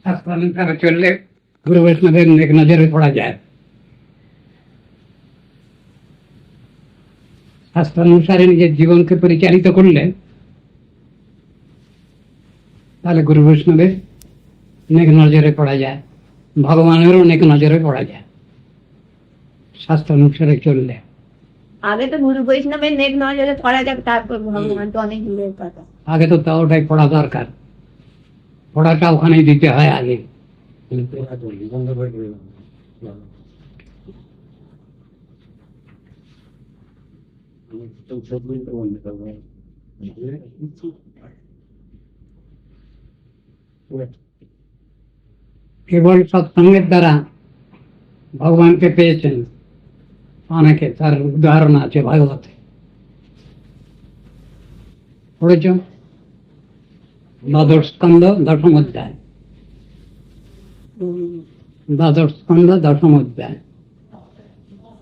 শাস্ত্রানুসারে চললে গুরু বৈষ্ণবের নেক নজরে পড়া যায়। শাস্ত্রানুসারে নিজের জীবনকে পরিচালিত করলে তাহলে গুরু বৈষ্ণবের নেক নজরে পড়া যায়, ভগবানেরও নেক নজরে পড়া যায় শাস্ত্রানুসারে চললে। আগে তো গুরু বৈষ্ণবের নেক নজরে পড়া যাক, তারপর ভগবান তো অনেক দূরের কথা। আগে তো ওটাই পড়া দরকার, পড়াটা ওখানেই দিতে হয় আগে। কেবল সৎসঙ্গের দ্বারা ভগবানকে পেয়েছেন অনেকে, তার উদাহরণ আছে ভাগবতে। পড়েছ? দ্বাদশ স্কন্ধ দশম অধ্যায়, দ্বাদশ স্কন্ধ দশম অধ্যায়,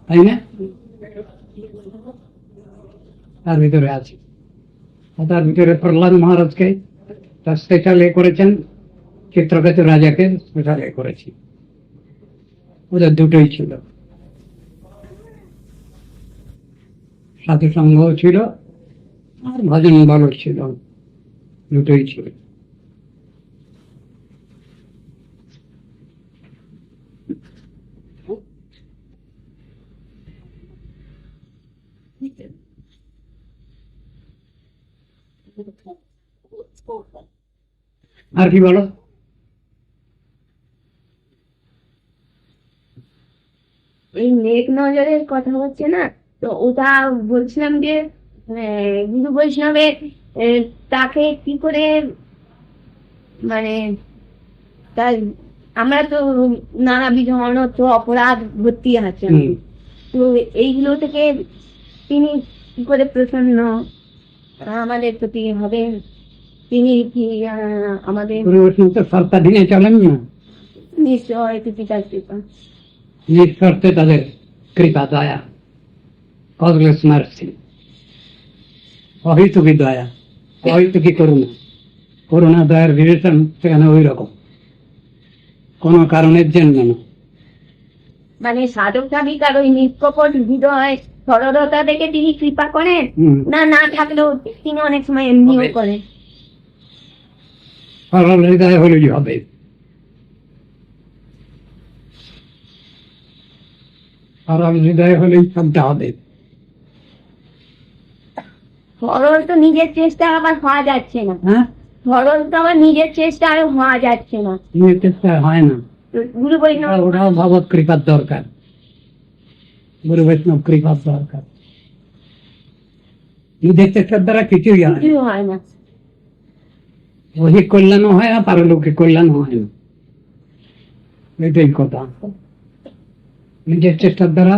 তাই না? তার ভিতরে আছে। তার ভিতরে প্রহ্লাদ মহারাজকে তার স্পেশাল এ করেছেন, চিত্রকেতু রাজাকে স্পেশাল এ করেছি। ওদের দুটোই ছিল, সাধু সঙ্গ ছিল আর ভজন বল ছিল, দুটোই ছিল। আর কি বলো? এই নেক নজরের কথা হচ্ছে না, তো ওটা বলছিলাম যে গুরু বৈষ্ণবের তাকে কি করে মানে তার, আমরা তো নানাবিধ অনর্থ অপরাধ ভর্তি আছে, তো এইগুলো থেকে তিনি কি করে প্রসন্ন আমাদের প্রতি হবে, তিনি কি আমাদের গুরু বৈষ্ণব তো সর্বাধীনে চলেন না, নিশ্চয় পিতার কৃপা, নিঃশর্তে তাদের কৃপা দয়া, কজলেস মার্সি, অহেতুকি দয়া, অহেতুকি করুণা। করুণা দয়ার বিবেচন সেখানে ওই রকম, কোন কারণের জন্য না। মানে সাধক সাধিকার ওই নিষ্কপট হৃদয় সরলতা দেখে তিনি কৃপা করেন, না না থাকলেও তিনি অনেক সময় এমনিও হবে। করেন। সরল হৃদয় হলেই হবে। সরল হৃদয় হলেই সবটা হবে। সরল তো নিজের চেষ্টা আবার হওয়া যাচ্ছে না, হ্যাঁ, সরল তো আবার নিজের চেষ্টা আর হওয়া যাচ্ছে না। নিজের চেষ্টা হয় না, তো গুরু বৈষ্ণব ওটাও ভগবত কৃপার দরকার, গুরু বৈষ্ণব কৃপার দরকার। নিজের চেষ্টার দ্বারা কিছুই হয় না। কিছুই হয় না। বহির কল্যাণও হয় না, পারলৌকিক কল্যাণও হয় না, এটাই কথা। নিজের চেষ্টার দ্বারা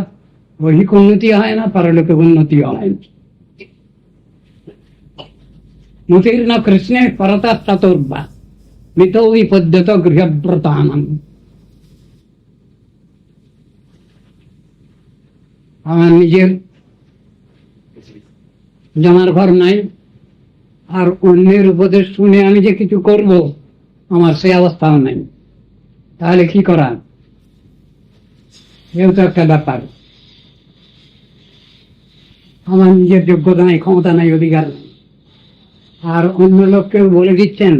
বহিক উন্নতি হয় না, পারলৌকিক উন্নতি হয় না। মতির্ন কৃষ্ণের পরতা চতুর্বা, মৃত বিপদ্যত গৃহব্রতানাম। আমার নিজের জমার ঘর নাই, আর অন্যের উপদেশ শুনে আমি যে কিছু করব আমার সেই অবস্থাও নাই, তাহলে কি করা? এও তো একটা ব্যাপার। আমার নিজের যোগ্যতা নাই, ক্ষমতা নাই, অধিকার নাই, আর অন্য লোককে বলে দিচ্ছেন,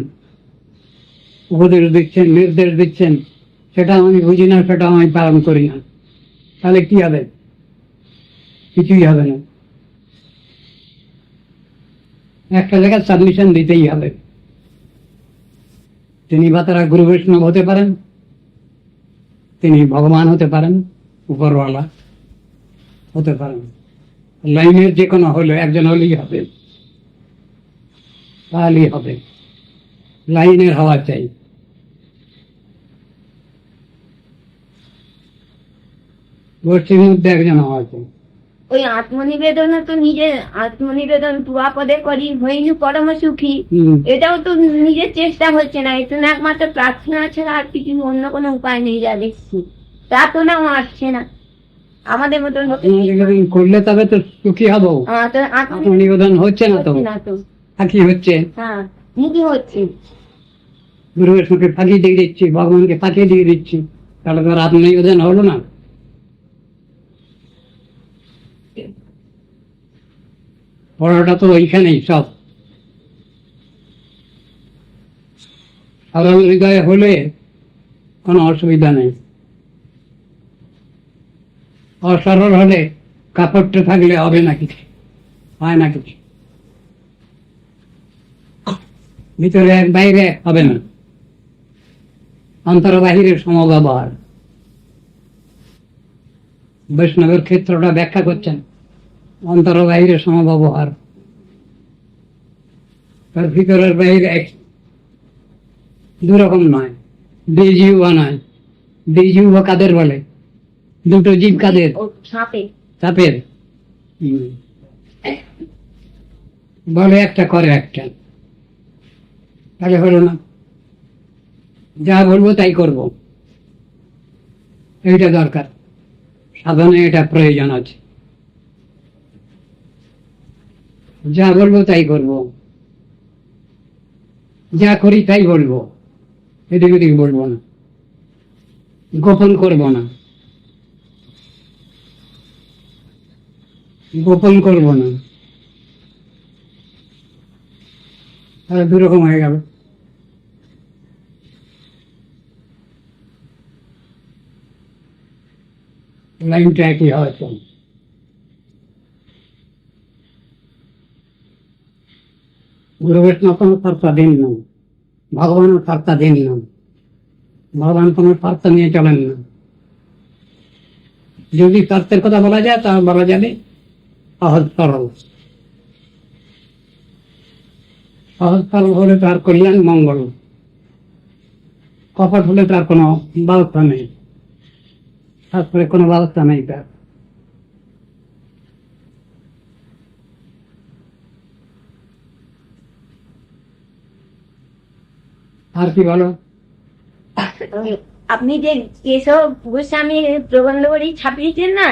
উপদেশ দিচ্ছেন, নির্দেশ দিচ্ছেন, সেটা আমি বুঝি না, সেটা আমি পালন করি না, তাহলে কি হবে? কিছুই হবে না। একটা জায়গায় সাবমিশন দিতেই হবে। তিনি বা তারা গুরু বৈষ্ণব হতে পারেন, তিনি ভগবান হতে পারেন, উপরওয়ালা হতে পারেন, লাইনের যে কোনো হলে একজন হলেই হবে, তাহলেই হবে। লাইনের হওয়া চাই। গোষ্ঠীর মধ্যে একজন হওয়া চাই। ওই আত্মনিবেদন তো নিজের আত্মনিবেদন পুরাপদে করি হইনি পরম সুখী, এটাও তো নিজের চেষ্টা হচ্ছে না, এটা না একমাত্র প্রার্থনা ছাড়া আর কিছু অন্য কোনো উপায় নেই যা দেখছি। প্রার্থনাও আসছে না আমাদের মতন করলে, তবে তো সুখী হবো। আত্মনিবেদন হচ্ছে না তো, ফাঁকি হচ্ছে। হ্যাঁ, মুখী হচ্ছে, গুরুর সুখে ফাঁকি দিয়ে দিচ্ছি, ভগবানকে ফাঁকি দিয়ে দিচ্ছি, তাহলে তো আর আত্মনিবেদন হলো না। পড়াটা তো ওইখানেই সব। সরল হৃদয়ে হলে কোনো অসুবিধা নেই, অসরল হলে কাপড়টা থাকলে হবে না কিছু, হয় না কিছু, ভিতরে এক বাইরে এক হবে না, অন্তর বাহিরের সমব্যবহার। বৈষ্ণবের ক্ষেত্রটা ব্যাখ্যা করছেন, অন্তর বাহিরের সমব্যবহার, তার ভিতরের বাহিরে দুরকম নয়, দ্বিজিহ্বা নয়। দ্বিজিহ্বা কাদের বলে? দুটো জীব কাদের? সাপের। বলে একটা, করে একটা, তাহলে হলো না। যা বলবো তাই করব, এইটা দরকার, সাধনে এটা প্রয়োজন আছে। যা বলবো তাই করব, যা করি তাই বলবো, এদিক ওদিক বলবো না, গোপন করব না, গোপন করব না, তাহলে দুরকম হয়ে গেল। লাইনটা একই হয়তো। গুরু বৈষ্ণব কোনো শর্তা দিন না, ভগবানও শর্তা দিন না, ভগবান কোনো শর্ত নিয়ে চলেন না। যদি শর্তের কথা বলা যায় তা বলা যাবে সহজ সরল। সহজ সরল হলে তার কল্যাণ মঙ্গল, কপট হলে তার কোনো ব্যবস্থা নেই, শাস্ত্রে কোনো ব্যবস্থা নেই তার। আর কি বলো? আপনি যে কেশব গোস্বামীর প্রবন্ধ বড়ি ছাপিয়েছেন না,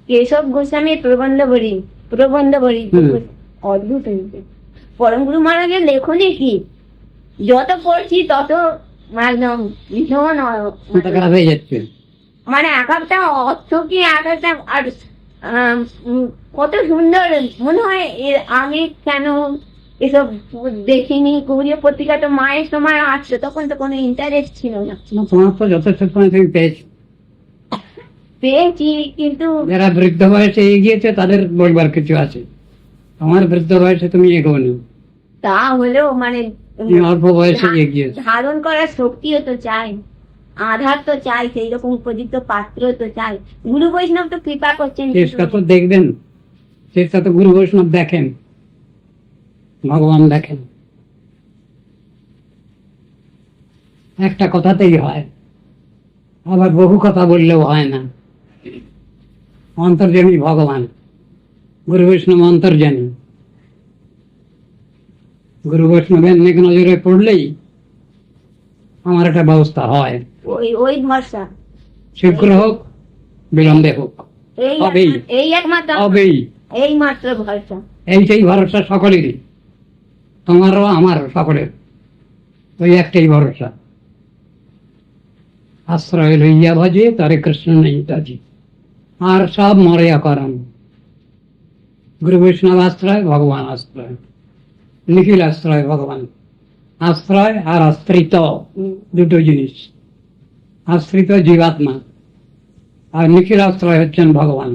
কেশব গোস্বামীর প্রবন্ধ বড়ি অদ্ভুত হয়েছে। পরম গুরু মহারাজের লেখনী কি, যত পড়ছি তত একদম ভীষণ খারাপ হয়ে যাচ্ছে। মানে এক একটা অর্থ কি এক একটা, আর কত সুন্দর মনে হয়। আমি কেন এসব দেখিনি, গৌরীয় পত্রিকা তো মায়ের সময় আসছে, তখন তো কোনো ইন্টারেস্ট ছিল না। তোমার তো যথেষ্ট সময় তুমি পেয়েছি, কিন্তু যারা বৃদ্ধ বয়সে এগিয়েছে তাদের বলবার কিছু আছে, আমার বৃদ্ধ বয়সে তুমি এগোনি, তা হলেও মানে অল্প বয়সে এগিয়েছে। ধারণ করার শক্তিও তো চাই, আধার তো চাই, সেই রকম উপযুক্ত পাত্র তো চাই। গুরু বৈষ্ণব তো কৃপা করছেন, চেষ্টা তো দেখবেন, চেষ্টা তো গুরু বৈষ্ণব দেখেন, ভগবান দেখেন। একটা কথাতেই হয়, আবার বহু কথা বললেও হয় না। অন্তর্যামী ভগবান, গুরু বৈষ্ণব অন্তর্যামী। গুরু বৈষ্ণবের নেক নজরে পড়লেই আমার একটা ব্যবস্থা হয়, ওই ওই ভরসা, শীঘ্র হোক বিলম্বে হোক, এই হবেই। এই একমাত্র, হবেই। এই মাত্র ভরসা। এইটাই ভরসা সকলেরই, তোমারও আমারও সকলের, ওই একটাই ভরসা। আশ্রয় লইয়া ভজে তারে কৃষ্ণ নেই তাজি, আর সব মরেয়া করান। গুরু বৈষ্ণব আশ্রয়, ভগবান আশ্রয়, নিখিল আশ্রয় ভগবান। আশ্রয় আর আশ্রিত দুটো জিনিস। আশ্রিত জীবাত্মা, আর নিখিল আশ্রয় হচ্ছেন ভগবান,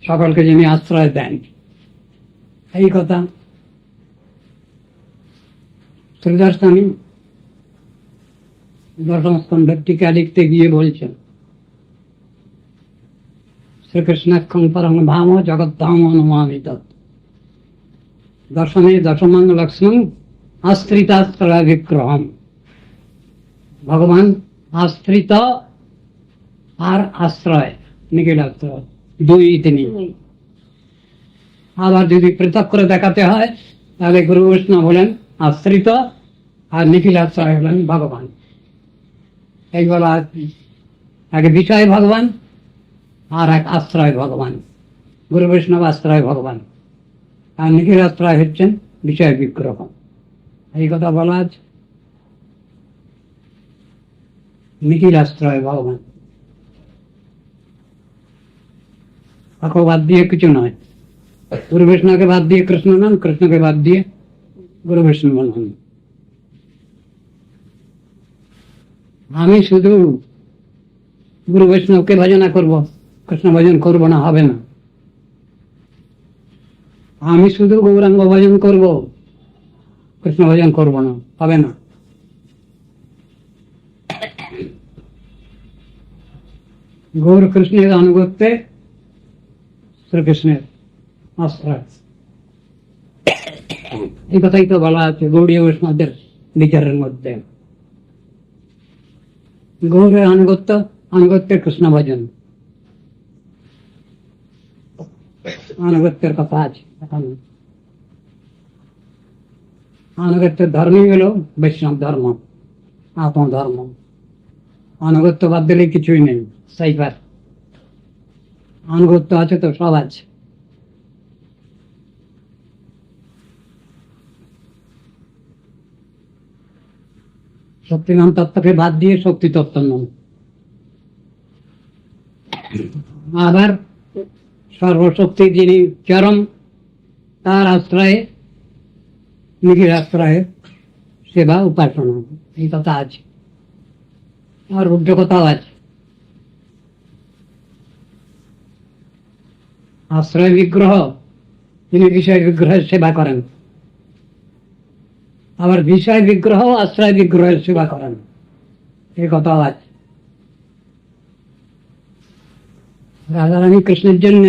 সকলকে যিনি আশ্রয় দেন। এই কথা শ্রীধর স্বামী দশম স্কন্ধের টিকা লিখতে গিয়ে বলছেন, শ্রীকৃষ্ণাক্ষং পরম ধাম জগদ্ধাম নমামি তৎ। দশমে দশমাং লক্ষ্মণ আশ্রিতাশ্রয় বিগ্রহম। ভগবান আশ্রিত আর আশ্রয়, নিখিল আশ্রয়, দুই তিনি। আবার যদি পৃথক করে দেখাতে হয় তাহলে গুরু বৈষ্ণব হলেন আশ্রিত আর নিখিল আশ্রয় হলেন ভগবান। এই বলা, এক বিষয় ভগবান আর এক আশ্রয় ভগবান। গুরু বৈষ্ণব আশ্রয় ভগবান, আর নিখিল আশ্রয় হচ্ছেন বিষয় বিগ্রহ। এই কথা বলা আছে, নিখিল আশ্রয় ভগবান। তাকে বাদ দিয়ে কিছু নয়। গুরু বৈষ্ণবকে বাদ দিয়ে কৃষ্ণ নন, কৃষ্ণকে বাদ দিয়ে গুরু বৈষ্ণব নন। আমি শুধু গুরু বৈষ্ণবকে ভজনা করব, কৃষ্ণ ভজন করব না, হবে না। আমি শুধু গৌরাঙ্গ ভজন করব, কৃষ্ণ ভজন করব না, হবে না। গৌর কৃষ্ণের আনুগত্যে শ্রীকৃষ্ণের আশ্রয়। এই কথাই তো বলা আছে গৌড়ীয় বৈষ্ণবদের বিচারের মধ্যে। গৌরের আনুগত্যের কৃষ্ণ ভজন, আনুগত্যের কথা আছে। আনুগত্যের ধর্মই হলো বৈষ্ণব ধর্ম, আত্মধর্ম। আনুগত্য বাদ দিলে কিছুই নেই, সাইবার। আনুগত্য আছে তো সব আছে। শক্তিমান তত্ত্বকে বাদ দিয়ে শক্তি তত্ত্ব নয়। আবার সর্বশক্তি যিনি চরম, তার আশ্রয়ে, নিখিল আশ্রয়ে সেবা উপাসনা, এই কথা আছে। আর উল্টো কথাও আছে, আশ্রয় বিগ্রহ যিনি বিষয় বিগ্রহের সেবা করেন, আবার বিষয় বিগ্রহ আশ্রয় বিগ্রহের সেবা করেন, এই কথাও আছে। রাধারানী কৃষ্ণের জন্য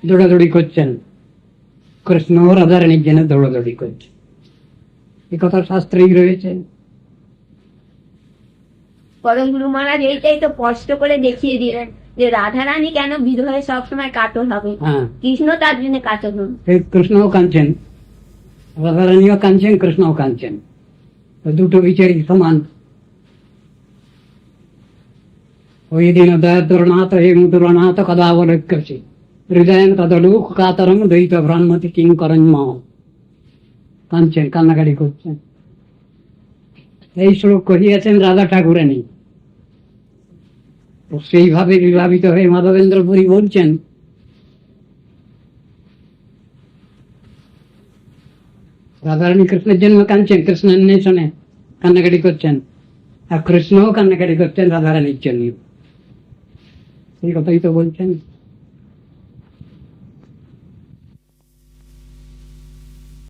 দৌড়াদৌড়ি করছেন, কৃষ্ণ রাধারানীর জন্য দৌড়াদৌড়ি করছে, এই কথা শাস্ত্রেই রয়েছে। পরম গুরু মহারাজ এইটাই তো স্পষ্ট করে দেখিয়ে দিলেন যে রাধারানী কেন বিধবায় সবসময় কাতর হবে, হ্যাঁ, কৃষ্ণ তার জন্য কাতর হবে। এই কৃষ্ণও কাঁদছেন, রাধারানীও কাঁদছেন, কৃষ্ণও কাঁদছেন, দুটো বিচারই সমান। ওই দিন দয়াদুরনাথ হে মুদুরনাথ কদাবলক্ষ্যসি হৃদয়ং তদলোক কাতরং দ্বৈত ভ্রান্মতি কিং করণ মহ। কাঁদছেন, কান্নাকাটি করছেন। এই শ্লোক কহিয়াছেন রাধা ঠাকুরানী। সেইভাবে বিভাবিত হয়ে মাধবেন্দ্র পুরী বলছেন, রাধারানী কৃষ্ণের জন্য কাঁদছেন, কৃষ্ণের নেশনে কান্নাকাটি করছেন, আর কৃষ্ণও কান্নাকাটি করছেন রাধারানীর জন্য। এই কথাই তো বলছেন।